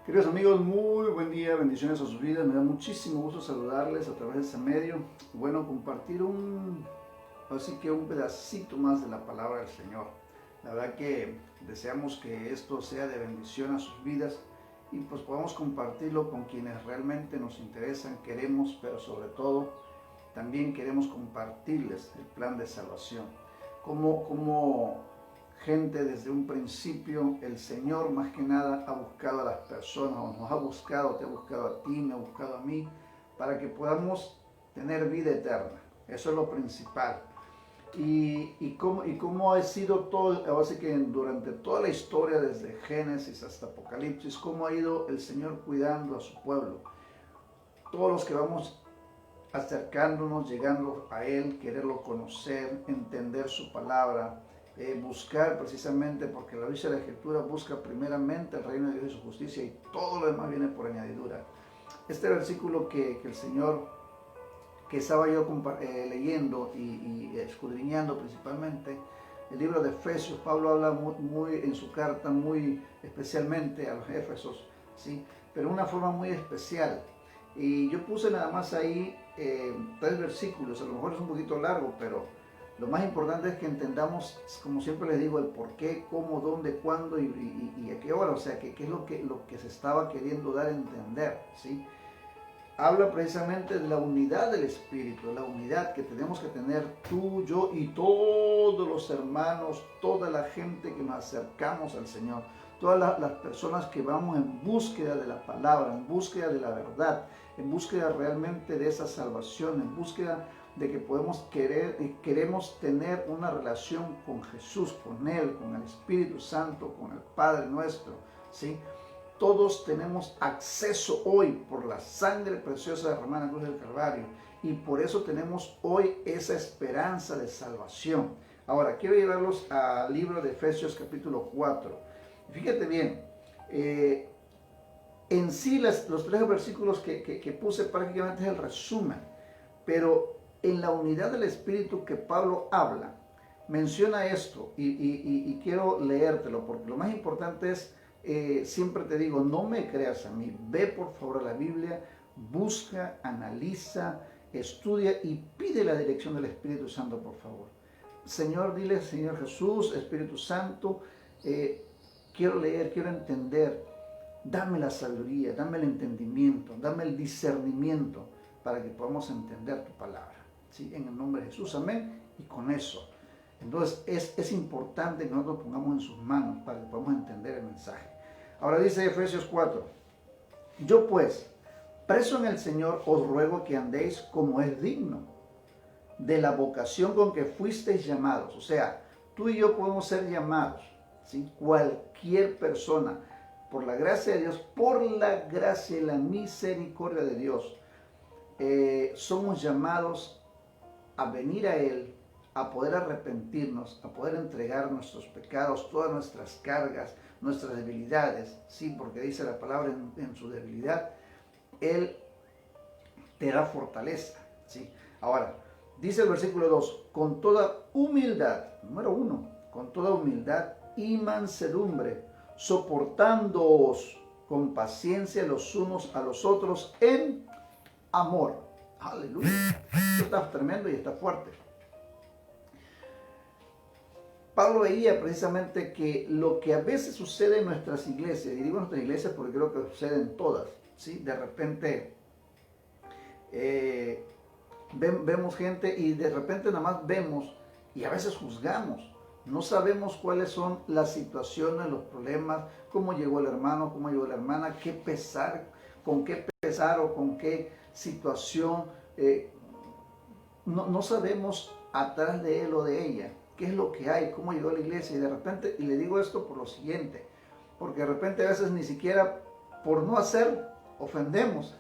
Queridos amigos, muy buen día, bendiciones a sus vidas. Me da muchísimo gusto saludarles a través de este medio. Bueno, compartir así que un pedacito más de la palabra del Señor. La verdad que deseamos que esto sea de bendición a sus vidas y pues podamos compartirlo con quienes realmente nos interesan, queremos, pero sobre todo también queremos compartirles el plan de salvación. Como gente desde un principio, el Señor más que nada ha buscado a las personas, o nos ha buscado, te ha buscado a ti, me ha buscado a mí, para que podamos tener vida eterna. Eso es lo principal. Y cómo ha sido todo, así que durante toda la historia, desde Génesis hasta Apocalipsis, cómo ha ido el Señor cuidando a su pueblo. Todos los que vamos acercándonos, llegando a Él, quererlo conocer, entender su palabra, buscar precisamente, porque la dice la Escritura, busca primeramente el reino de Dios y su justicia y todo lo demás viene por añadidura. Este versículo que el Señor, que estaba yo leyendo y escudriñando principalmente, el libro de Efesios, Pablo habla muy en su carta, muy especialmente a los Éfesos, ¿sí? Pero de una forma muy especial. Y yo puse nada más ahí 3 versículos, a lo mejor es un poquito largo, pero lo más importante es que entendamos, como siempre les digo, el por qué, cómo, dónde, cuándo y a qué hora, o sea, qué es lo que se estaba queriendo dar a entender, ¿sí? Habla precisamente de la unidad del Espíritu, la unidad que tenemos que tener tú, yo y todos los hermanos, toda la gente que nos acercamos al Señor, todas las personas que vamos en búsqueda de la palabra, en búsqueda de la verdad, en búsqueda realmente de esa salvación, en búsqueda de que queremos tener una relación con Jesús, con Él, con el Espíritu Santo, con el Padre nuestro, ¿sí? Todos tenemos acceso hoy por la sangre preciosa derramada en la cruz del Calvario y por eso tenemos hoy esa esperanza de salvación. Ahora, quiero llevarlos al libro de Efesios capítulo 4. Fíjate bien, en sí los 3 versículos que puse prácticamente es el resumen, pero en la unidad del Espíritu que Pablo habla, menciona esto y quiero leértelo porque lo más importante es, siempre te digo, no me creas a mí, ve por favor a la Biblia, busca, analiza, estudia y pide la dirección del Espíritu Santo, por favor. Señor, dile, Señor Jesús, Espíritu Santo, quiero leer, quiero entender, dame la sabiduría, dame el entendimiento, dame el discernimiento para que podamos entender tu palabra, ¿sí? En el nombre de Jesús, amén, y con eso. Entonces es importante que nosotros pongamos en sus manos para que podamos entender el mensaje. Ahora dice Efesios 4, yo pues, preso en el Señor, os ruego que andéis como es digno de la vocación con que fuisteis llamados. O sea, tú y yo podemos ser llamados, ¿sí? Cualquier persona, por la gracia de Dios, por la gracia y la misericordia de Dios, somos llamados a venir a Él, a poder arrepentirnos, a poder entregar nuestros pecados, todas nuestras cargas, nuestras debilidades, ¿sí? Porque dice la palabra en su debilidad, Él te da fortaleza, ¿sí? Ahora, dice el versículo 2, con toda humildad, número 1, con toda humildad y mansedumbre, soportándoos con paciencia los unos a los otros en amor. Aleluya. Esto está tremendo y está fuerte. Pablo veía precisamente que lo que a veces sucede en nuestras iglesias, y digo nuestras iglesias porque creo que sucede en todas, ¿sí? De repente vemos gente y de repente nada más vemos y a veces juzgamos. No sabemos cuáles son las situaciones, los problemas, cómo llegó el hermano, cómo llegó la hermana, qué pesar o con qué situación. No sabemos atrás de él o de ella qué es lo que hay, cómo llegó a la iglesia. Y de repente, y le digo esto por lo siguiente, porque de repente a veces ni siquiera por no hacer ofendemos,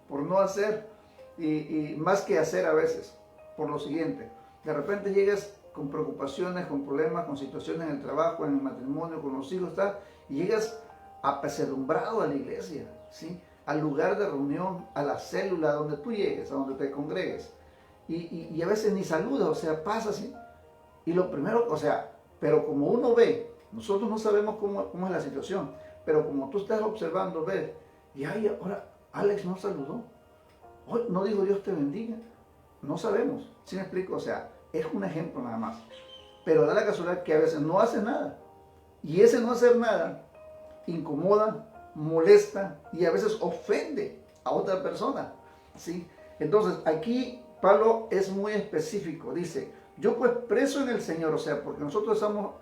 por no hacer y más que hacer a veces, por lo siguiente. De repente llegas con preocupaciones, con problemas, con situaciones en el trabajo, en el matrimonio, con los hijos, tal, y llegas apesadumbrado a la iglesia, ¿sí? Al lugar de reunión, a la célula donde tú llegues, a donde te congregues. Y a veces ni saludas, o sea, pasa así. Y lo primero, o sea, pero como uno ve, nosotros no sabemos cómo es la situación, pero como tú estás observando, ves, y ay, ahora Alex no saludó, hoy no dijo Dios te bendiga, no sabemos, ¿sí me explico? O sea, es un ejemplo nada más, pero da la casualidad que a veces no hace nada, y ese no hacer nada incomoda, molesta y a veces ofende a otra persona, ¿sí? Entonces aquí Pablo es muy específico, dice, yo pues preso en el Señor, o sea, porque nosotros estamos,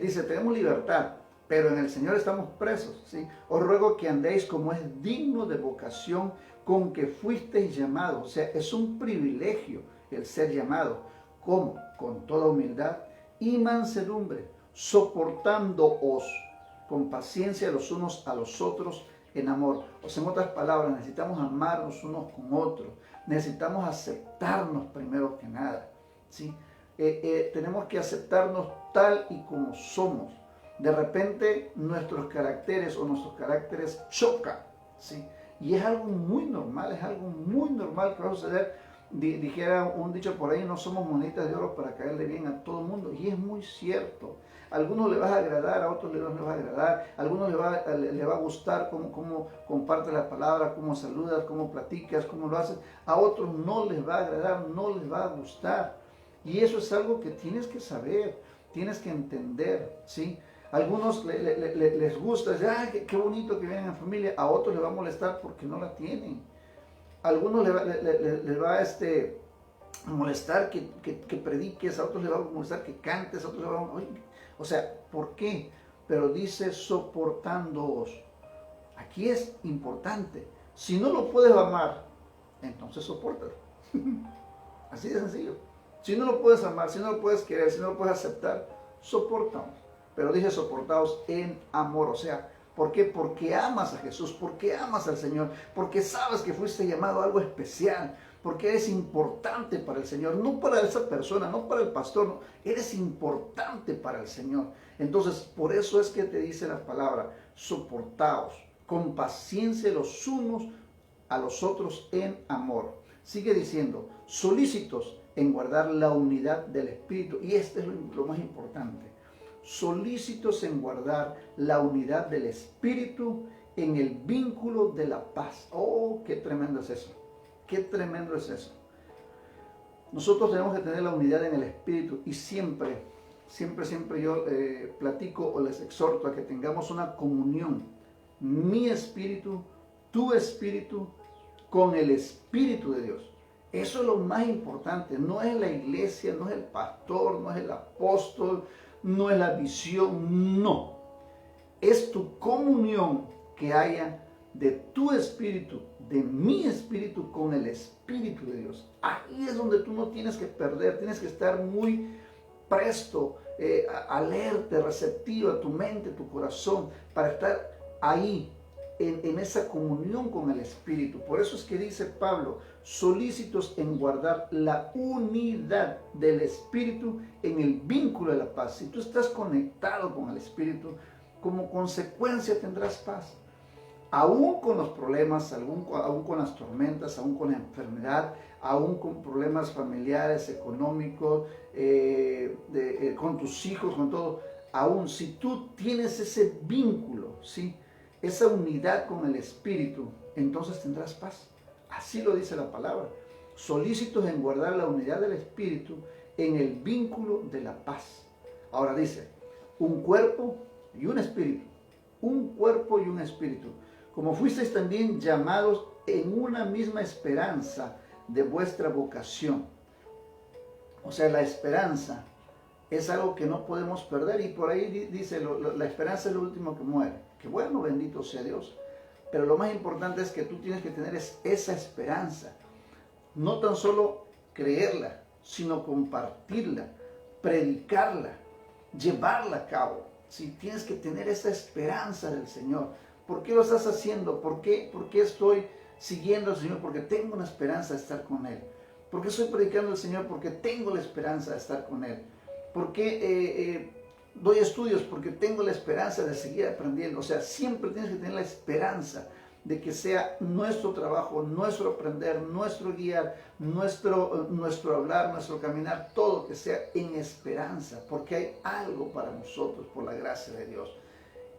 dice, tenemos libertad, pero en el Señor estamos presos, ¿sí? Os ruego que andéis como es digno de vocación con que fuisteis llamados, o sea, es un privilegio el ser llamado, ¿cómo? Con toda humildad y mansedumbre, soportándoos con paciencia los unos a los otros en amor. O sea, en otras palabras, necesitamos amarnos unos con otros, necesitamos aceptarnos primero que nada, ¿sí? Tenemos que aceptarnos tal y como somos. De repente nuestros caracteres chocan, ¿sí? Y es algo muy normal, que va a suceder. Dijera un dicho por ahí, no somos moneditas de oro para caerle bien a todo el mundo, y es muy cierto. A algunos le vas a agradar, a otros no les va a agradar, a algunos le va a gustar cómo compartes la palabra, cómo saludas, cómo platicas, cómo lo haces, a otros no les va a agradar, no les va a gustar. Y eso es algo que tienes que saber, tienes que entender, ¿sí? A algunos les gusta, qué bonito que vienen en familia, a otros les va a molestar porque no la tienen. A algunos les va a molestar que prediques, a otros les va a molestar que cantes, a otros les va a... O sea, ¿por qué? Pero dice soportándoos. Aquí es importante. Si no lo puedes amar, entonces sopórtalo. Así de sencillo. Si no lo puedes amar, si no lo puedes querer, si no lo puedes aceptar, soportamos. Pero dice soportaos en amor. O sea, ¿por qué? Porque amas a Jesús, porque amas al Señor, porque sabes que fuiste llamado a algo especial, porque eres importante para el Señor, no para esa persona, no para el pastor, no, eres importante para el Señor. Entonces, por eso es que te dice la palabra, soportaos con paciencia los unos a los otros en amor. Sigue diciendo, solícitos en guardar la unidad del Espíritu, y este es lo más importante. Solícitos en guardar la unidad del Espíritu en el vínculo de la paz. Oh, qué tremendo es eso. Qué tremendo es eso. Nosotros tenemos que tener la unidad en el Espíritu y siempre yo platico o les exhorto a que tengamos una comunión. Mi espíritu, tu espíritu, con el Espíritu de Dios. Eso es lo más importante. No es la iglesia, no es el pastor, no es el apóstol, no es la visión, no. Es tu comunión que haya de tu espíritu, de mi espíritu con el Espíritu de Dios. Ahí es donde tú no tienes que perder, tienes que estar muy presto, alerta, receptivo a tu mente, tu corazón, para estar ahí, en esa comunión con el Espíritu. Por eso es que dice Pablo, solícitos en guardar la unidad del Espíritu en el vínculo de la paz. Si tú estás conectado con el Espíritu, como consecuencia tendrás paz. Aún con los problemas, aún con las tormentas, aún con la enfermedad, aún con problemas familiares, económicos, con tus hijos, con todo, aún si tú tienes ese vínculo, ¿sí?, esa unidad con el Espíritu, entonces tendrás paz. Así lo dice la palabra. Solícitos en guardar la unidad del Espíritu en el vínculo de la paz. Ahora dice, un cuerpo y un espíritu. Un cuerpo y un espíritu. Como fuisteis también llamados en una misma esperanza de vuestra vocación. O sea, la esperanza es algo que no podemos perder, y por ahí dice, la esperanza es lo último que muere. Que bueno, bendito sea Dios. Pero lo más importante es que tú tienes que tener esa esperanza. No tan solo creerla, sino compartirla, predicarla, llevarla a cabo. ¿Sí? Tienes que tener esa esperanza del Señor. ¿Por qué lo estás haciendo? ¿Por qué estoy siguiendo al Señor? Porque tengo una esperanza de estar con Él. ¿Por qué estoy predicando al Señor? Porque tengo la esperanza de estar con Él. ¿Por qué doy estudios? Porque tengo la esperanza de seguir aprendiendo. O sea, siempre tienes que tener la esperanza de que sea nuestro trabajo, nuestro aprender, nuestro guiar, nuestro hablar, nuestro caminar, todo que sea en esperanza, porque hay algo para nosotros por la gracia de Dios.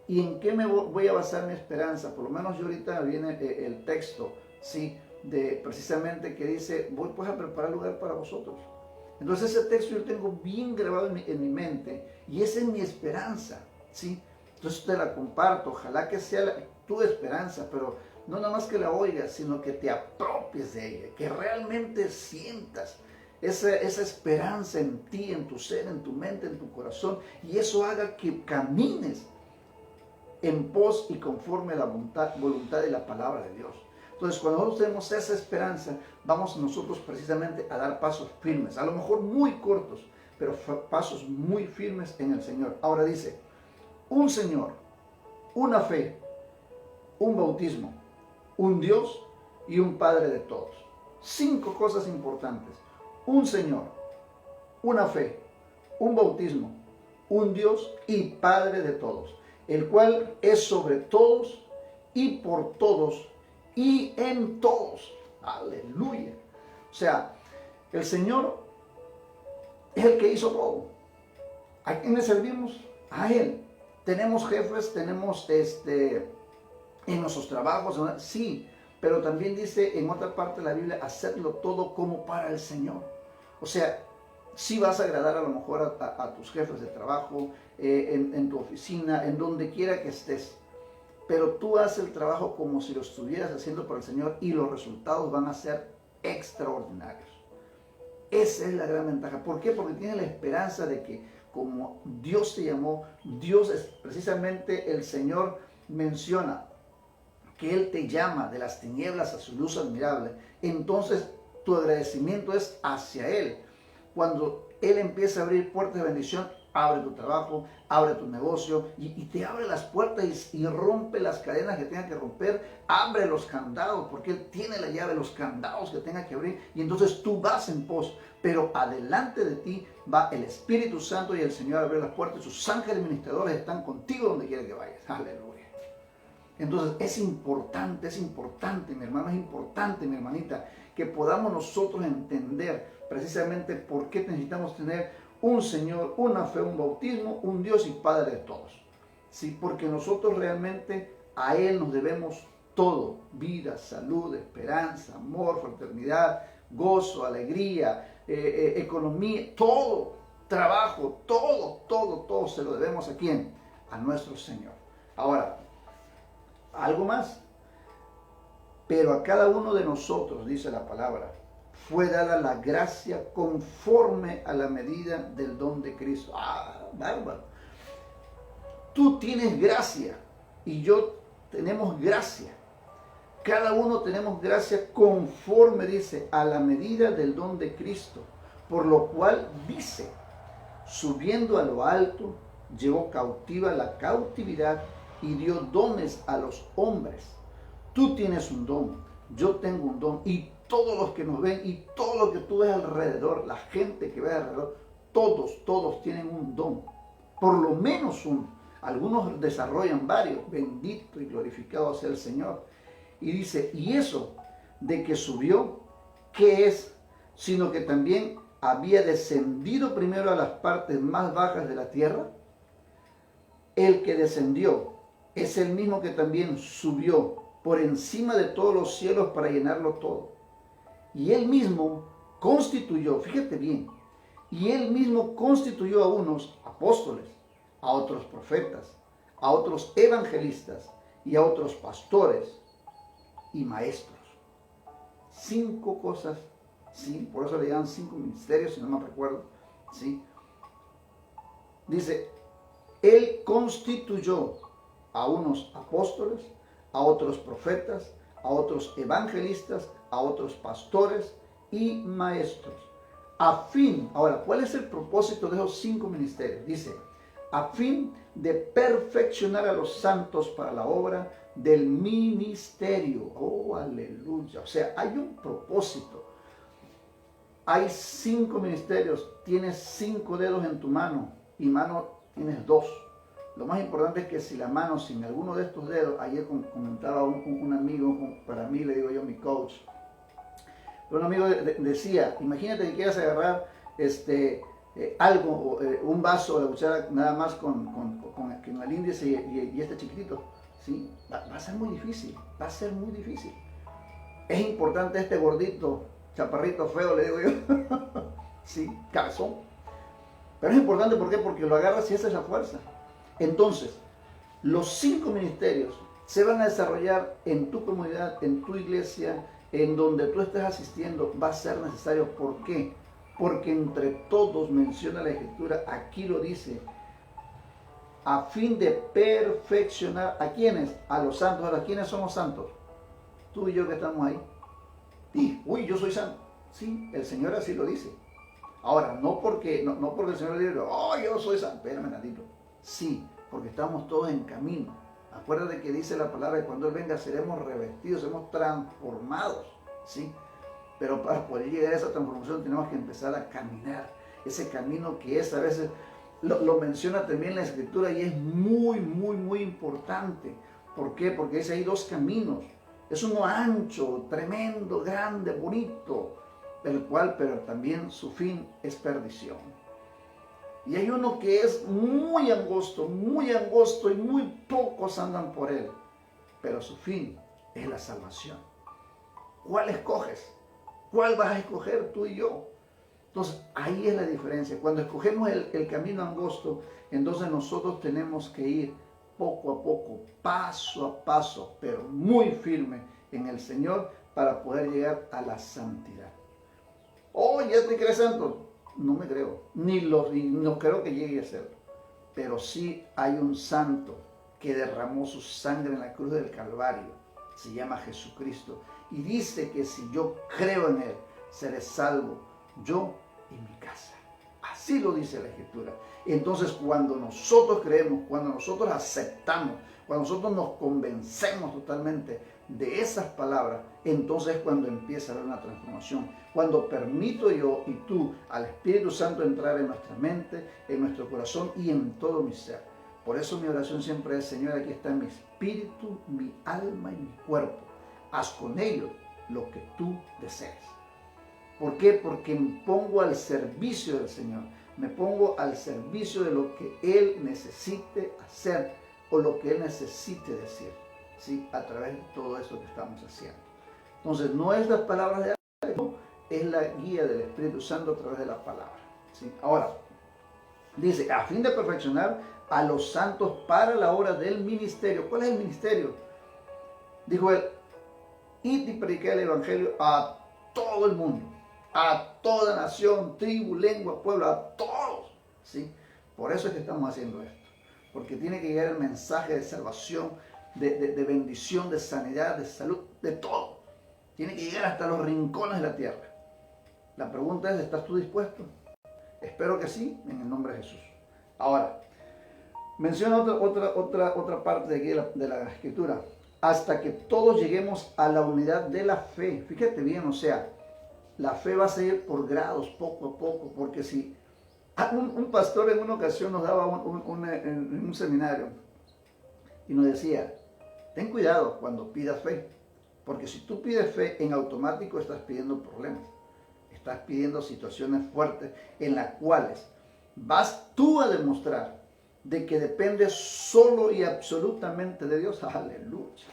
¿Y en qué me voy a basar mi esperanza? Por lo menos yo ahorita viene el texto, ¿sí? De precisamente que dice, voy pues a preparar lugar para vosotros. Entonces ese texto yo tengo bien grabado en mi mente y esa es mi esperanza, ¿sí? Entonces te la comparto, ojalá que sea tu esperanza, pero no nada más que la oigas, sino que te apropies de ella, que realmente sientas esa esperanza en ti, en tu ser, en tu mente, en tu corazón, y eso haga que camines en pos y conforme a la voluntad de la palabra de Dios. Entonces, cuando nosotros tenemos esa esperanza, vamos nosotros precisamente a dar pasos firmes, a lo mejor muy cortos, pero pasos muy firmes en el Señor. Ahora dice, un Señor, una fe, un bautismo, un Dios y un Padre de todos. 5 cosas importantes. Un Señor, una fe, un bautismo, un Dios y Padre de todos, el cual es sobre todos y por todos y en todos. Aleluya. O sea, el Señor es el que hizo todo. ¿A quién le servimos? A Él. Tenemos jefes, tenemos en nuestros trabajos, ¿no? Sí, pero también dice en otra parte de la Biblia, hacerlo todo como para el Señor. O sea, sí vas a agradar a lo mejor a tus jefes de trabajo, en tu oficina, en donde quiera que estés, pero tú haces el trabajo como si lo estuvieras haciendo para el Señor y los resultados van a ser extraordinarios. Esa es la gran ventaja. ¿Por qué? Porque tienes la esperanza de que como Dios te llamó, Dios es precisamente el Señor menciona que Él te llama de las tinieblas a su luz admirable. Entonces tu agradecimiento es hacia Él. Cuando Él empieza a abrir puertas de bendición, abre tu trabajo, abre tu negocio y te abre las puertas y rompe las cadenas que tenga que romper, abre los candados, porque Él tiene la llave de los candados que tenga que abrir, y entonces tú vas en pos, pero adelante de ti va el Espíritu Santo y el Señor abre las puertas, y sus ángeles ministradores están contigo donde quiera que vayas. Aleluya. Entonces es importante, mi hermano, es importante, mi hermanita, que podamos nosotros entender precisamente por qué necesitamos tener un Señor, una fe, un bautismo, un Dios y Padre de todos. Sí, porque nosotros realmente a Él nos debemos todo: vida, salud, esperanza, amor, fraternidad, gozo, alegría, economía, todo, trabajo, todo se lo debemos ¿a quién? A nuestro Señor. Ahora, algo más. Pero a cada uno de nosotros, dice la palabra, fue dada la gracia conforme a la medida del don de Cristo. ¡Ah, bárbaro! Tú tienes gracia y yo tenemos gracia. Cada uno tenemos gracia conforme, dice, a la medida del don de Cristo. Por lo cual dice, subiendo a lo alto, llevó cautiva la cautividad y dio dones a los hombres. Tú tienes un don, yo tengo un don, y todos los que nos ven y todo lo que tú ves alrededor, la gente que ve alrededor, todos tienen un don, por lo menos uno. Algunos desarrollan varios. Bendito y glorificado sea el Señor. Y dice, y eso de que subió, ¿qué es? Sino que también había descendido primero a las partes más bajas de la tierra. El que descendió es el mismo que también subió por encima de todos los cielos para llenarlo todo. Y Él mismo constituyó, fíjate bien, y Él mismo constituyó a unos apóstoles, a otros profetas, a otros evangelistas y a otros pastores y maestros. 5 cosas, ¿sí? Por eso le llaman 5 ministerios, si no me recuerdo, ¿sí? Dice, Él constituyó a unos apóstoles, a otros profetas, a otros evangelistas, a otros pastores y maestros. A fin, ahora, ¿cuál es el propósito de esos 5 ministerios? Dice, a fin de perfeccionar a los santos para la obra del ministerio. Oh, aleluya. O sea, hay un propósito. Hay 5 ministerios. Tienes 5 dedos en tu mano y mano tienes 2. Lo más importante es que si la mano sin alguno de estos dedos, ayer comentaba un amigo, para mí le digo yo mi coach, un amigo decía, imagínate que quieras agarrar algo, un vaso o la cuchara nada más con con el índice y este chiquitito, ¿sí? Va a ser muy difícil, va a ser muy difícil. Es importante este gordito, chaparrito feo, le digo yo, sí, cabezón. Pero es importante, ¿por qué? Porque lo agarras y esa es la fuerza. Entonces, los 5 ministerios se van a desarrollar en tu comunidad, en tu iglesia, en donde tú estés asistiendo, va a ser necesario. ¿Por qué? Porque entre todos, menciona la Escritura, aquí lo dice, a fin de perfeccionar, ¿a quiénes? A los santos. Ahora, ¿quiénes son los santos? Tú y yo que estamos ahí. Y, uy, yo soy santo. Sí, el Señor así lo dice. Ahora, no porque el Señor le diga, oh, yo soy santo. Espérame tantito. Sí, porque estamos todos en camino. Acuérdate que dice la palabra que cuando Él venga seremos revestidos, seremos transformados, ¿sí? Pero para poder llegar a esa transformación tenemos que empezar a caminar. Ese camino que es, a veces, lo menciona también la Escritura y es muy, muy, muy importante. ¿Por qué? Porque dice hay 2 caminos. Es uno ancho, tremendo, grande, bonito, el cual, pero también su fin es perdición. Y hay uno que es muy angosto y muy pocos andan por él, pero su fin es la salvación. ¿Cuál escoges? ¿Cuál vas a escoger tú y yo? Entonces ahí es la diferencia. Cuando escogemos el camino angosto, entonces nosotros tenemos que ir poco a poco, paso a paso, pero muy firme en el Señor para poder llegar a la santidad. Oh, ¿ya te crees santo? No me creo, ni no creo que llegue a serlo. Pero sí hay un santo que derramó su sangre en la cruz del Calvario. Se llama Jesucristo. Y dice que si yo creo en Él, seré salvo, yo y mi casa. Así lo dice la Escritura. Entonces, cuando nosotros creemos, cuando nosotros aceptamos, cuando nosotros nos convencemos totalmente de esas palabras, entonces es cuando empieza a haber una transformación. Cuando permito yo y tú al Espíritu Santo entrar en nuestra mente, en nuestro corazón y en todo mi ser. Por eso mi oración siempre es, Señor, aquí está mi espíritu, mi alma y mi cuerpo. Haz con ellos lo que tú desees. ¿Por qué? Porque me pongo al servicio del Señor. Me pongo al servicio de lo que Él necesite hacer o lo que Él necesite decir, ¿sí? A través de todo esto que estamos haciendo. Entonces, no es las palabras de alguien, no, es la guía del Espíritu Santo a través de la palabra, ¿sí? Ahora, dice, a fin de perfeccionar a los santos para la obra del ministerio. ¿Cuál es el ministerio? Dijo él, id y predicar el Evangelio a todo el mundo, a toda nación, tribu, lengua, pueblo, a todos, ¿sí? Por eso es que estamos haciendo esto, porque tiene que llegar el mensaje de salvación, de bendición, de sanidad, de salud, de todo. Tiene que llegar hasta los rincones de la tierra. La pregunta es, ¿estás tú dispuesto? Espero que sí, en el nombre de Jesús. Ahora, menciona otra parte de aquí de la Escritura. Hasta que todos lleguemos a la unidad de la fe. Fíjate bien, o sea, la fe va a seguir por grados, poco a poco, porque si un pastor en una ocasión nos daba en un seminario y nos decía, ten cuidado cuando pidas fe, porque si tú pides fe, en automático estás pidiendo problemas, estás pidiendo situaciones fuertes en las cuales vas tú a demostrar de que depende solo y absolutamente de Dios. Aleluya.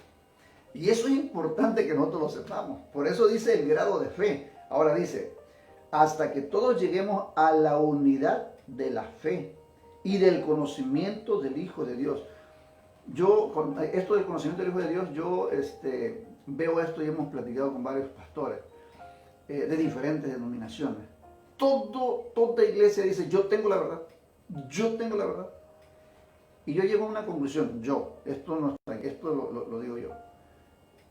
Y eso es importante que nosotros lo sepamos. Por eso dice el grado de fe. Ahora dice, hasta que todos lleguemos a la unidad de la fe y del conocimiento del Hijo de Dios. Yo, con esto del conocimiento del Hijo de Dios, yo veo esto y hemos platicado con varios pastores de diferentes denominaciones. Toda iglesia dice, yo tengo la verdad. Yo tengo la verdad. Y yo llego a una conclusión, esto lo digo yo.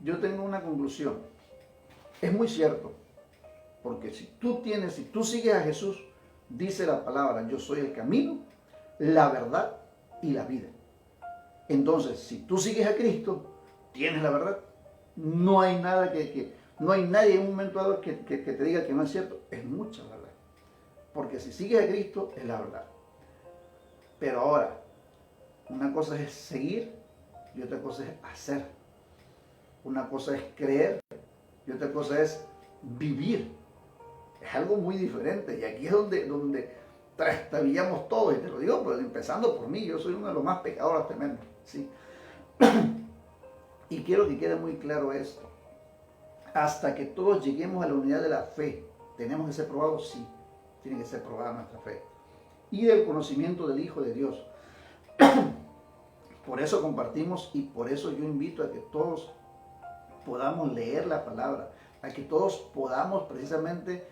Yo tengo una conclusión. Es muy cierto, porque si tú sigues a Jesús, dice la palabra, yo soy el camino, la verdad y la vida. Entonces, si tú sigues a Cristo, tienes la verdad. No hay nada no hay nadie en un momento dado que te diga que no es cierto. Es mucha verdad. Porque si sigues a Cristo, es la verdad. Pero ahora, una cosa es seguir y otra cosa es hacer. Una cosa es creer y otra cosa es vivir. Es algo muy diferente. Y aquí es donde trastabillamos todo, y te lo digo, pues, empezando por mí, yo soy uno de los más pecadores tremendos, ¿sí? Y quiero que quede muy claro esto. Hasta que todos lleguemos a la unidad de la fe, ¿tenemos que ser probados? Sí, tiene que ser probada nuestra fe. Y del conocimiento del Hijo de Dios. Por eso compartimos y por eso yo invito a que todos podamos leer la palabra, a que todos podamos precisamente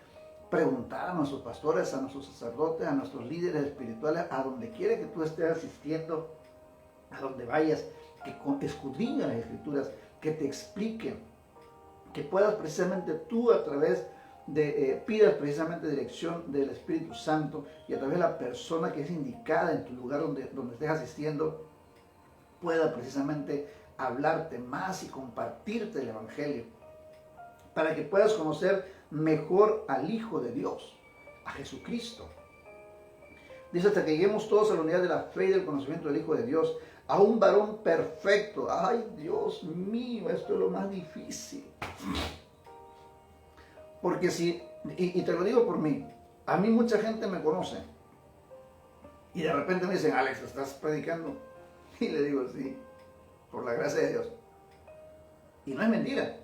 preguntar a nuestros pastores, a nuestros sacerdotes, a nuestros líderes espirituales, a donde quiera que tú estés asistiendo, a donde vayas, que escudriñen las Escrituras, que te expliquen, que puedas precisamente tú a través de, pidas precisamente dirección del Espíritu Santo y a través de la persona que es indicada en tu lugar donde estés asistiendo, pueda precisamente hablarte más y compartirte el Evangelio, para que puedas conocer mejor al Hijo de Dios, a Jesucristo. Dice, hasta que lleguemos todos a la unidad de la fe y del conocimiento del Hijo de Dios, a un varón perfecto. Ay, Dios mío, esto es lo más difícil. Porque si, y te lo digo por mí, a mí mucha gente me conoce y de repente me dicen, Alex, ¿estás predicando? Y le digo, sí, por la gracia de Dios. Y no es mentira,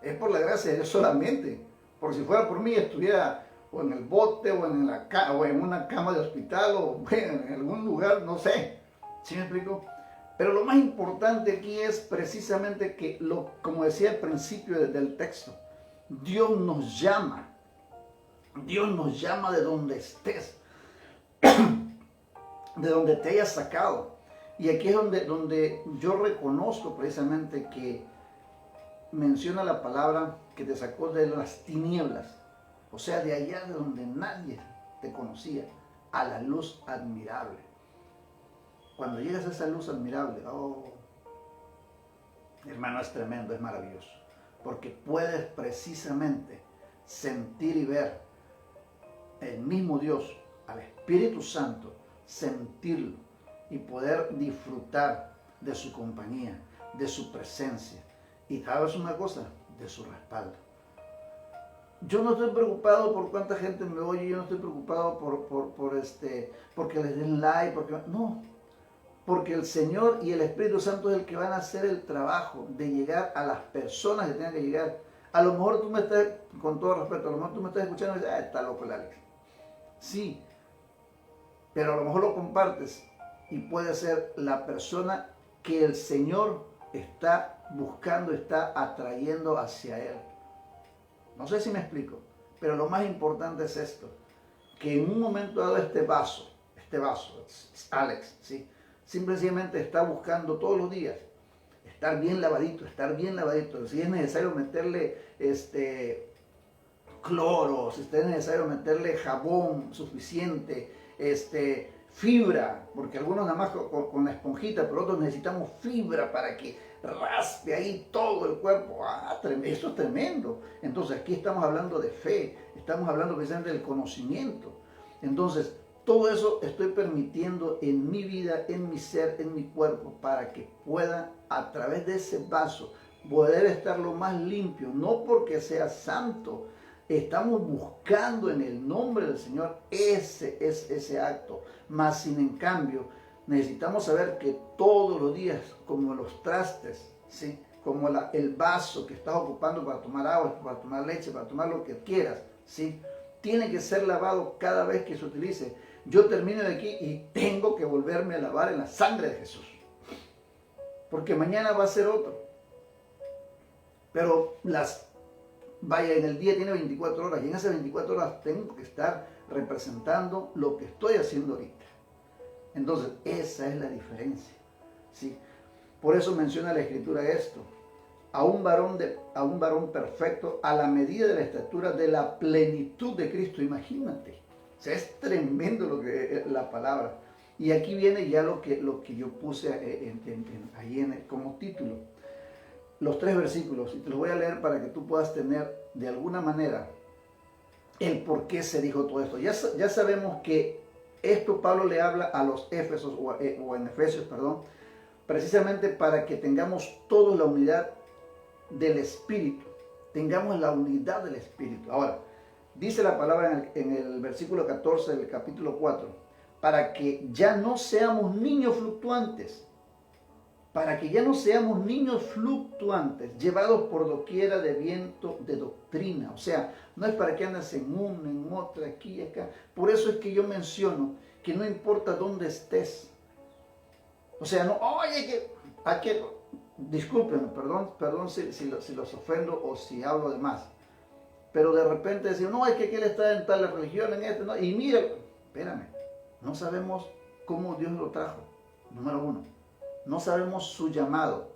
es por la gracia de Dios solamente. Porque si fuera por mí, estuviera o en el bote, o en una cama de hospital, o bueno, en algún lugar, no sé. ¿Sí me explico? Pero lo más importante aquí es precisamente que, como decía al principio del texto, Dios nos llama de donde estés, de donde te hayas sacado. Y aquí es donde yo reconozco precisamente que menciona la palabra que te sacó de las tinieblas, o sea, de allá de donde nadie te conocía, a la luz admirable. Cuando llegas a esa luz admirable, oh, hermano, es tremendo, es maravilloso, porque puedes precisamente sentir y ver el mismo Dios, al Espíritu Santo, sentirlo y poder disfrutar de su compañía, de su presencia. Y sabes una cosa, de su respaldo. Yo no estoy preocupado por cuánta gente me oye, yo no estoy preocupado porque les den like, no. Porque el Señor y el Espíritu Santo es el que van a hacer el trabajo de llegar a las personas que tengan que llegar. A lo mejor tú me estás, con todo respeto, a lo mejor tú me estás escuchando y dices, está loco el Alex. Sí, pero a lo mejor lo compartes y puede ser la persona que el Señor está buscando, está atrayendo hacia Él. No sé si me explico, pero lo más importante es esto, que en un momento dado este vaso, Alex, ¿sí? Simplemente está buscando todos los días estar bien lavadito. Si es necesario meterle cloro, si es necesario meterle jabón suficiente, fibra, porque algunos nada más con la esponjita, pero otros necesitamos fibra para que raspe ahí todo el cuerpo. Eso es tremendo. Entonces aquí estamos hablando de fe, estamos hablando precisamente del conocimiento. Entonces todo eso estoy permitiendo en mi vida, en mi ser, en mi cuerpo, para que pueda a través de ese vaso poder estar lo más limpio, no porque sea santo. Estamos buscando en el nombre del Señor ese acto. Mas sin en cambio, necesitamos saber que todos los días, como los trastes, ¿sí? Como el vaso que estás ocupando para tomar agua, para tomar leche, para tomar lo que quieras, ¿sí? Tiene que ser lavado cada vez que se utilice. Yo termino de aquí y tengo que volverme a lavar en la sangre de Jesús. Porque mañana va a ser otro. Pero en el día tiene 24 horas y en esas 24 horas tengo que estar representando lo que estoy haciendo ahorita. Entonces, esa es la diferencia, ¿sí? Por eso menciona la Escritura esto, a un varón perfecto a la medida de la estatura de la plenitud de Cristo. Imagínate, o sea, es tremendo lo que la palabra. Y aquí viene ya lo que yo puse ahí como título. Los 3 versículos, y te los voy a leer para que tú puedas tener de alguna manera el por qué se dijo todo esto. Ya sabemos que esto Pablo le habla a los Éfesos, o en Efesios, perdón, precisamente para que tengamos todos la unidad del Espíritu. Tengamos la unidad del Espíritu. Ahora, Dice la palabra en el versículo 14 del capítulo 4, para que ya no seamos niños fluctuantes, para que ya no seamos niños fluctuantes, llevados por doquiera de viento de doctrina. O sea, no es para que andes en una, en otra, aquí y acá. Por eso es que yo menciono que no importa dónde estés. O sea, no, oye, discúlpenme, perdón si los ofendo o si hablo de más. Pero de repente decimos, no, es que él está en tal religión, en este, no. Y mira, espérame, no sabemos cómo Dios lo trajo, número uno. No sabemos su llamado,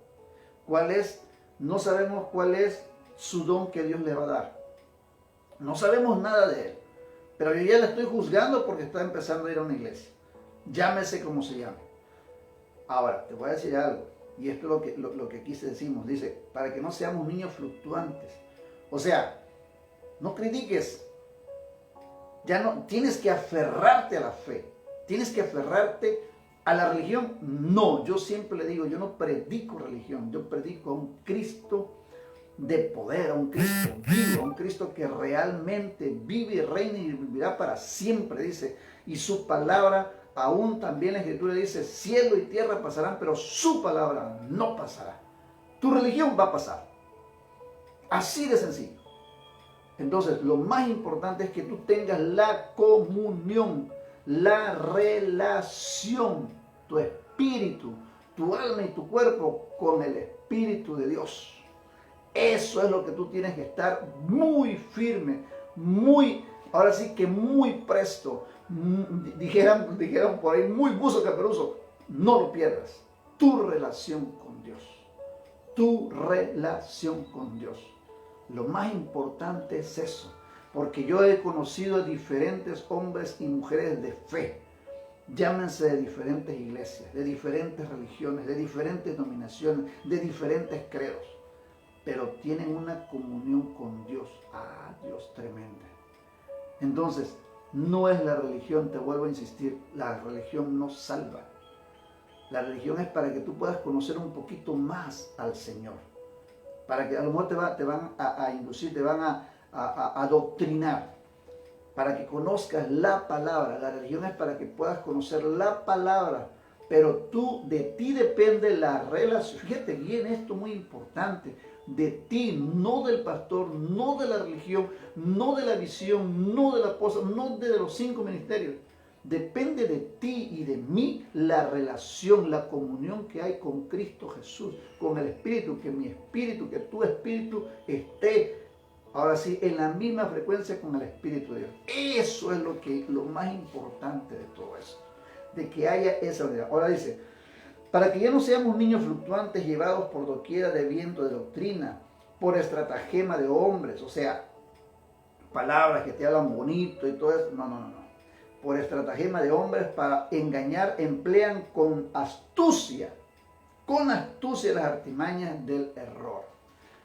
no sabemos cuál es su don que Dios le va a dar. No sabemos nada de él, pero yo ya le estoy juzgando porque está empezando a ir a una iglesia. Llámese como se llame. Ahora, te voy a decir algo, y esto es lo que aquí se decimos, dice, para que no seamos niños fluctuantes. O sea, no critiques, ya no, tienes que aferrarte a la fe, tienes que aferrarte a la religión. No, yo siempre le digo, yo no predico religión, yo predico a un Cristo de poder, a un Cristo vivo, a un Cristo que realmente vive y reina y vivirá para siempre, dice, y su palabra, aún también la Escritura dice, cielo y tierra pasarán, pero su palabra no pasará. Tu religión va a pasar, así de sencillo. Entonces, lo más importante es que tú tengas la comunión, la relación, tu espíritu, tu alma y tu cuerpo con el Espíritu de Dios. Eso es lo que tú tienes que estar muy firme, ahora sí que muy presto. Dijeran por ahí, muy buzo caperuso. No lo pierdas. Tu relación con Dios. Tu relación con Dios. Lo más importante es eso, porque yo he conocido a diferentes hombres y mujeres de fe, llámense de diferentes iglesias, de diferentes religiones, de diferentes denominaciones, de diferentes credos, pero tienen una comunión con Dios, Dios tremenda. Entonces, no es la religión, te vuelvo a insistir, la religión no salva. La religión es para que tú puedas conocer un poquito más al Señor. Para que a lo mejor te van a inducir, te van a adoctrinar, para que conozcas la palabra. La religión es para que puedas conocer la palabra, pero de ti depende la relación. Fíjate bien, esto muy importante, de ti, no del pastor, no de la religión, no de la visión, no del apóstol, no de los 5 ministerios. Depende de ti y de mí la relación, la comunión que hay con Cristo Jesús, con el Espíritu, que mi espíritu, que tu espíritu esté, ahora sí, en la misma frecuencia con el Espíritu de Dios. Eso es lo más importante de todo eso, de que haya esa unidad. Ahora dice, para que ya no seamos niños fluctuantes llevados por doquiera de viento de doctrina, por estratagema de hombres, o sea, palabras que te hablan bonito y todo eso. No. Por estratagema de hombres para engañar, emplean con astucia las artimañas del error.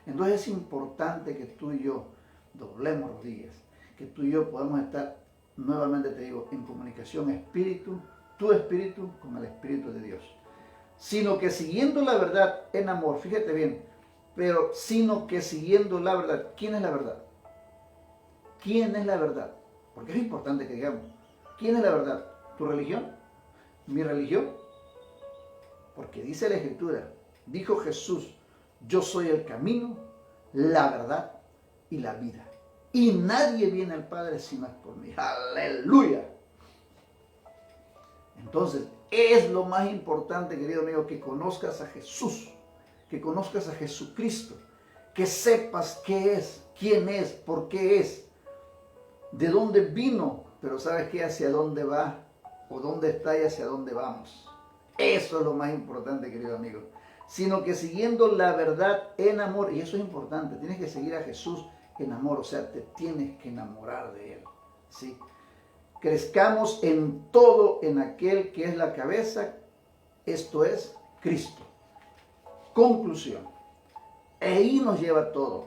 Entonces es importante que tú y yo doblemos rodillas, que tú y yo podamos estar, nuevamente te digo, en comunicación tu espíritu con el Espíritu de Dios. Sino que siguiendo la verdad en amor, fíjate bien, pero sino que siguiendo la verdad. ¿Quién es la verdad? ¿Quién es la verdad? Porque es importante que digamos, ¿quién es la verdad? ¿Tu religión? ¿Mi religión? Porque dice la Escritura, dijo Jesús, yo soy el camino, la verdad y la vida. Y nadie viene al Padre si no es por mí. ¡Aleluya! Entonces, es lo más importante, querido amigo, que conozcas a Jesús, que conozcas a Jesucristo, que sepas qué es, quién es, por qué es, de dónde vino, pero sabes qué, hacia dónde va, o dónde está y hacia dónde vamos. Eso es lo más importante, querido amigo. Sino que siguiendo la verdad en amor, y eso es importante, tienes que seguir a Jesús en amor, o sea, te tienes que enamorar de Él, ¿sí? Crezcamos en todo en aquel que es la cabeza, esto es Cristo. Conclusión. Ahí nos lleva todo.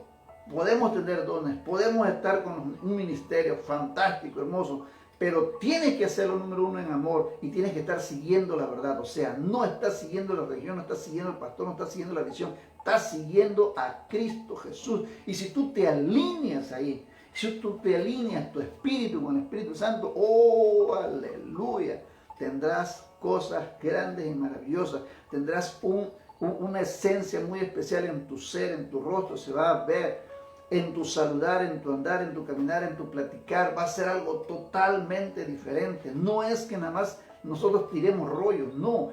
Podemos tener dones, podemos estar con un ministerio fantástico, hermoso, pero tienes que hacerlo número uno en amor y tienes que estar siguiendo la verdad. O sea, no estás siguiendo la religión, no estás siguiendo al pastor, no estás siguiendo la visión, estás siguiendo a Cristo Jesús. Y si tú te alineas ahí Si tú te alineas tu espíritu con el Espíritu Santo, oh, aleluya, tendrás cosas grandes y maravillosas. Tendrás una esencia muy especial en tu ser, en tu rostro. Se va a ver en tu saludar, en tu andar, en tu caminar, en tu platicar. Va a ser algo totalmente diferente. No es que nada más nosotros tiremos rollos, no,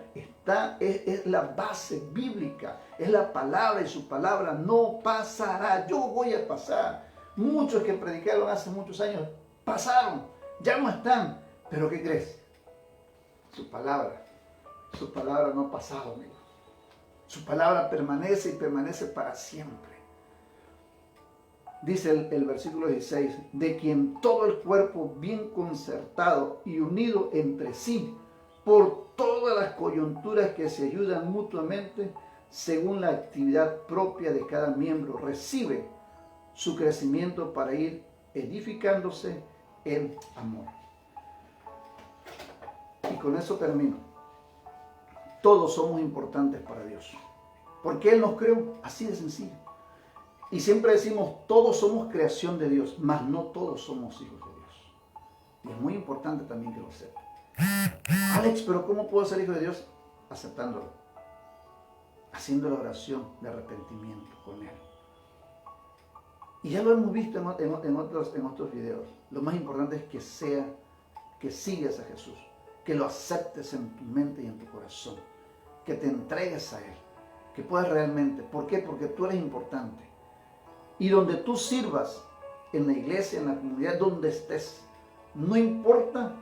es la base bíblica, es la palabra y su palabra no pasará. Yo voy a pasar. Muchos que predicaron hace muchos años pasaron, ya no están. Pero ¿qué crees? Su palabra no ha pasado, amigos. Su palabra permanece y permanece para siempre. Dice el versículo 16, de quien todo el cuerpo bien concertado y unido entre sí, por todas las coyunturas que se ayudan mutuamente, según la actividad propia de cada miembro, recibe su crecimiento para ir edificándose en amor. Y con eso termino. Todos somos importantes para Dios. Porque Él nos creó, así de sencillo. Y siempre decimos, todos somos creación de Dios, mas no todos somos hijos de Dios. Y es muy importante también que lo sepan. Alex, pero ¿cómo puedo ser hijo de Dios? Aceptándolo. Haciendo la oración de arrepentimiento con Él. Y ya lo hemos visto en otros videos. Lo más importante es que sigas a Jesús. Que lo aceptes en tu mente y en tu corazón. Que te entregues a Él. Que puedas realmente. ¿Por qué? Porque tú eres importante. Y donde tú sirvas, en la iglesia, en la comunidad, donde estés, no importa,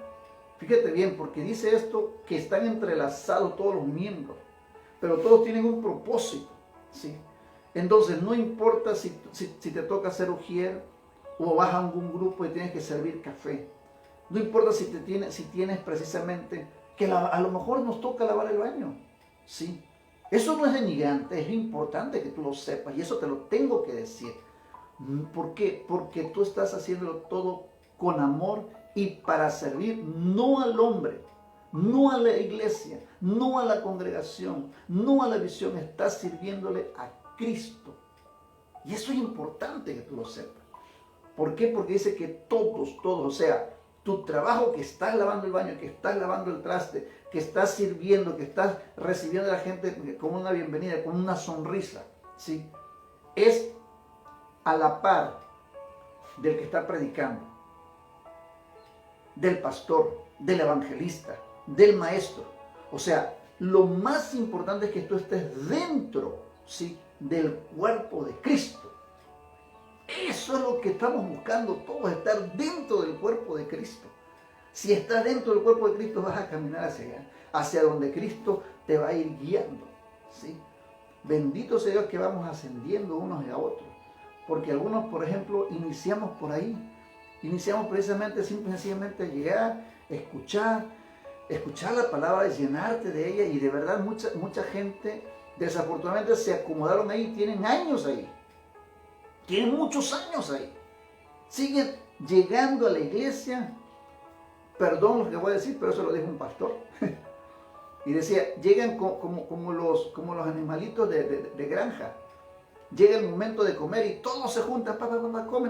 fíjate bien, porque dice esto, que están entrelazados todos los miembros, pero todos tienen un propósito, ¿sí? Entonces, no importa si te toca ser ujier, o vas a algún grupo y tienes que servir café, no importa si tienes precisamente, que a lo mejor nos toca lavar el baño, ¿sí? Eso no es denigrante, es importante que tú lo sepas, y eso te lo tengo que decir. ¿Por qué? Porque tú estás haciéndolo todo con amor y para servir no al hombre, no a la iglesia, no a la congregación, no a la visión, estás sirviéndole a Cristo. Y eso es importante que tú lo sepas. ¿Por qué? Porque dice que todos, o sea, tu trabajo, que estás lavando el baño, que estás lavando el traste, que estás sirviendo, que estás recibiendo a la gente con una bienvenida, con una sonrisa, ¿sí? Es a la par del que está predicando, del pastor, del evangelista, del maestro. O sea, lo más importante es que tú estés dentro, ¿sí?, del cuerpo de Cristo. Eso es lo que estamos buscando todos, estar dentro del cuerpo de Cristo. Si estás dentro del cuerpo de Cristo, vas a caminar hacia allá, hacia donde Cristo te va a ir guiando, ¿sí? Bendito sea Dios que vamos ascendiendo unos a otros. Porque algunos, por ejemplo, iniciamos por ahí. Iniciamos precisamente, sencillamente llegar, escuchar la palabra, llenarte de ella. Y de verdad mucha gente desafortunadamente se acomodaron ahí, tienen años ahí. Tienen muchos años ahí. Siguen llegando a la iglesia. Perdón lo que voy a decir, pero eso lo dijo un pastor. Y decía, llegan como los animalitos de granja. Llega el momento de comer y todos se juntan, comen,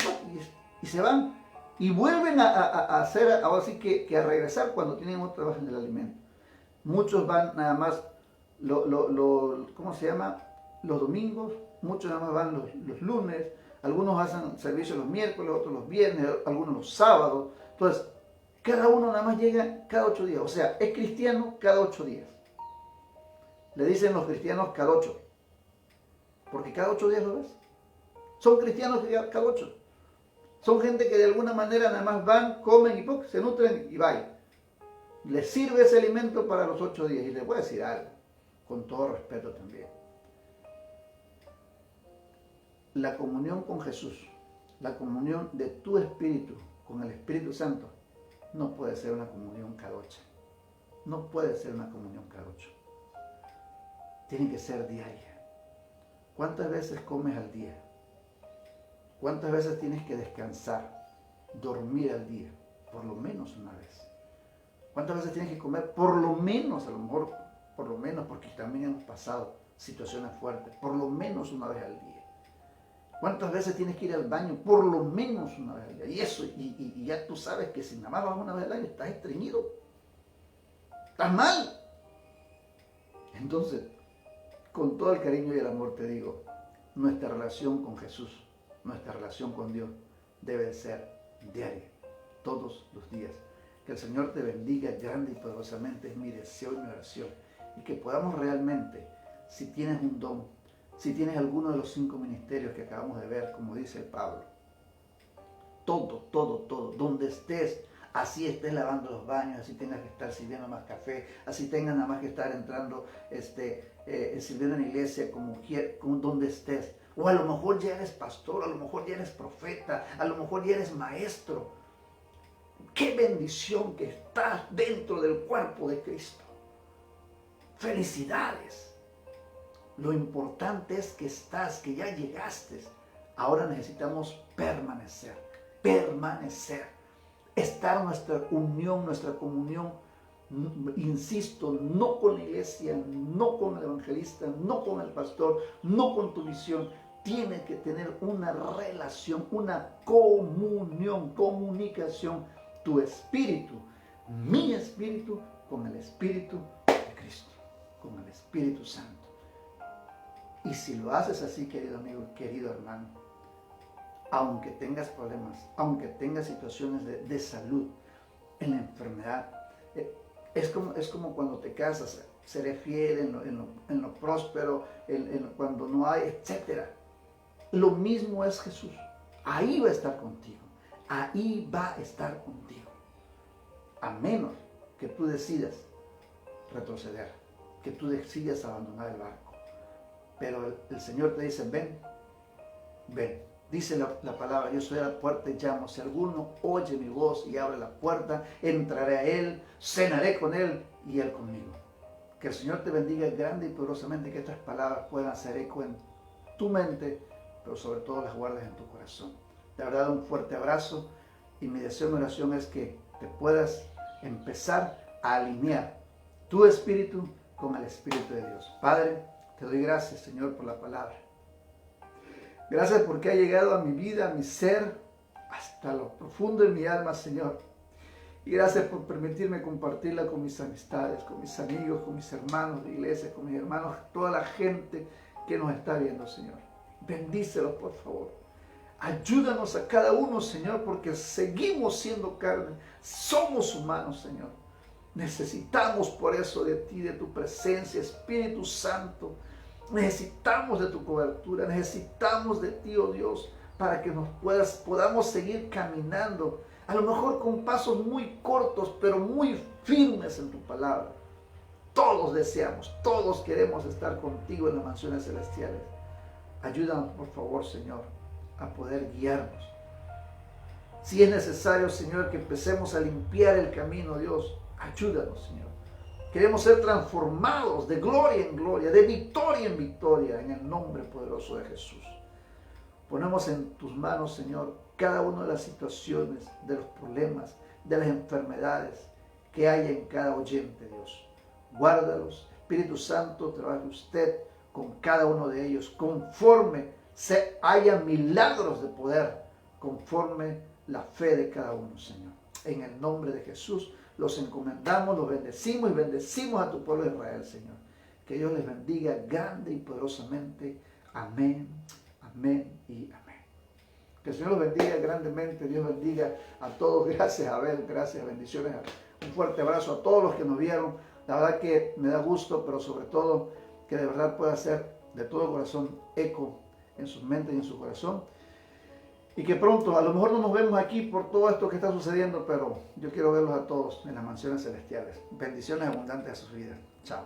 y se van. Y vuelven a hacer, ahora sí que a regresar cuando tienen otra vez en el alimento. Muchos van nada más, ¿cómo se llama? Los domingos, muchos nada más van los lunes, algunos hacen servicio los miércoles, otros los viernes, algunos los sábados. Entonces, cada uno nada más llega cada 8 días. O sea, es cristiano cada 8 días. Le dicen los cristianos cada 8. Porque cada 8 días lo ves. Son cristianos cada 8. Son gente que de alguna manera nada más van, comen y se nutren y vayan. Les sirve ese alimento para los 8 días. Y les voy a decir algo, con todo respeto también. La comunión con Jesús, la comunión de tu espíritu con el Espíritu Santo, no puede ser una comunión cada 8. No puede ser una comunión cada 8. Tiene que ser diaria. ¿Cuántas veces comes al día? ¿Cuántas veces tienes que descansar, dormir al día? Por lo menos una vez. ¿Cuántas veces tienes que comer? Por lo menos, a lo mejor, por lo menos, porque también hemos pasado situaciones fuertes, por lo menos una vez al día. ¿Cuántas veces tienes que ir al baño? Por lo menos una vez al día. Y eso, y ya tú sabes que si nada más vas una vez al año, estás estreñido. Estás mal. Entonces, con todo el cariño y el amor te digo, nuestra relación con Jesús, nuestra relación con Dios debe ser diaria, todos los días. Que el Señor te bendiga grande y poderosamente, es mi deseo y mi oración. Y que podamos realmente, si tienes un don, si tienes alguno de los 5 ministerios que acabamos de ver, como dice Pablo, todo, donde estés, así estés lavando los baños, así tengas que estar sirviendo más café, así tengas nada más que estar entrando, sirviendo en la iglesia, como donde estés. O a lo mejor ya eres pastor, a lo mejor ya eres profeta, a lo mejor ya eres maestro. Qué bendición que estás dentro del cuerpo de Cristo. Felicidades. Lo importante es que estás, que ya llegaste. Ahora necesitamos permanecer. Estar nuestra unión, nuestra comunión, insisto, no con la iglesia, no con el evangelista, no con el pastor, no con tu visión. Tiene que tener una relación, una comunión, comunicación, tu espíritu, mi espíritu, con el Espíritu de Cristo, con el Espíritu Santo. Y si lo haces así, querido amigo, querido hermano, aunque tengas problemas, aunque tengas situaciones de salud, en la enfermedad, es como cuando te casas, seré fiel en lo próspero, cuando no hay, etc. Lo mismo es Jesús. Ahí va a estar contigo. Ahí va a estar contigo. A menos que tú decidas retroceder, que tú decidas abandonar el barco. Pero el Señor te dice, ven. Dice la palabra, yo soy la puerta y llamo. Si alguno oye mi voz y abre la puerta, entraré a él, cenaré con él y él conmigo. Que el Señor te bendiga grande y poderosamente, que estas palabras puedan hacer eco en tu mente, pero sobre todo las guardes en tu corazón. De verdad, un fuerte abrazo, y mi deseo y mi oración es que te puedas empezar a alinear tu espíritu con el Espíritu de Dios. Padre, te doy gracias, Señor, por la palabra. Gracias porque ha llegado a mi vida, a mi ser, hasta lo profundo de mi alma, Señor. Y gracias por permitirme compartirla con mis amistades, con mis amigos, con mis hermanos de iglesia, con mis hermanos, toda la gente que nos está viendo, Señor. Bendícelos, por favor. Ayúdanos a cada uno, Señor, porque seguimos siendo carne. Somos humanos, Señor. Necesitamos por eso de ti, de tu presencia, Espíritu Santo. Necesitamos de tu cobertura, necesitamos de ti, oh Dios, para que podamos seguir caminando, a lo mejor con pasos muy cortos, pero muy firmes en tu palabra. Todos deseamos, todos queremos estar contigo en las mansiones celestiales. Ayúdanos, por favor, Señor, a poder guiarnos. Si es necesario, Señor, que empecemos a limpiar el camino, Dios, ayúdanos, Señor. Queremos ser transformados de gloria en gloria, de victoria en victoria, en el nombre poderoso de Jesús. Ponemos en tus manos, Señor, cada una de las situaciones, de los problemas, de las enfermedades que haya en cada oyente, Dios. Guárdalos. Espíritu Santo, trabaje usted con cada uno de ellos, conforme haya milagros de poder, conforme la fe de cada uno, Señor. En el nombre de Jesús, los encomendamos, los bendecimos y bendecimos a tu pueblo de Israel, Señor. Que Dios les bendiga grande y poderosamente. Amén, amén y amén. Que el Señor los bendiga grandemente. Dios bendiga a todos. Gracias, Abel. Gracias, bendiciones. Un fuerte abrazo a todos los que nos vieron. La verdad que me da gusto, pero sobre todo que de verdad pueda hacer de todo corazón eco en sus mentes y en su corazón. Y que pronto, a lo mejor no nos vemos aquí por todo esto que está sucediendo, pero yo quiero verlos a todos en las mansiones celestiales. Bendiciones abundantes a sus vidas. Chao.